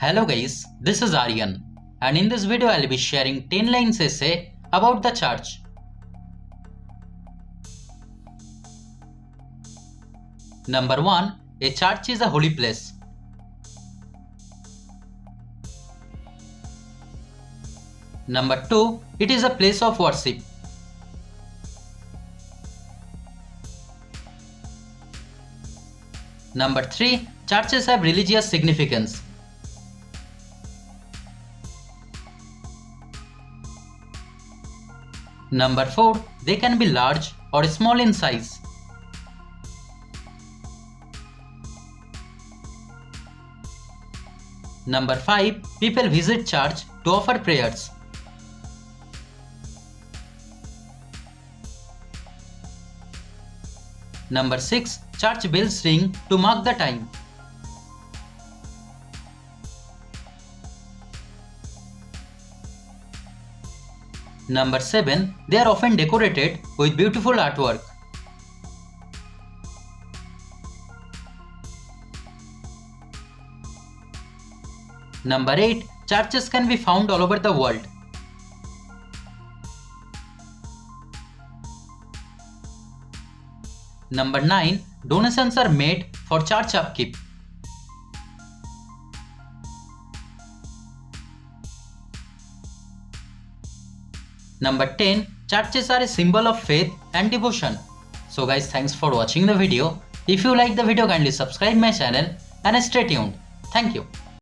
Hello guys, this is Aryan, and in this video I'll be sharing 10 lines essay about the church. Number 1. A church is a holy place. Number 2. It is a place of worship. Number 3. Churches have religious significance. Number 4. They can be large or small in size. Number 5. People visit church to offer prayers. Number 6. Church bells ring to mark the time. Number 7. They are often decorated with beautiful artwork. Number 8. Churches can be found all over the world. Number 9. Donations are made for church upkeep. Number 10. Churches are a symbol of faith and devotion. So guys, thanks for watching the video. If you like the video, kindly subscribe my channel and stay tuned. Thank you.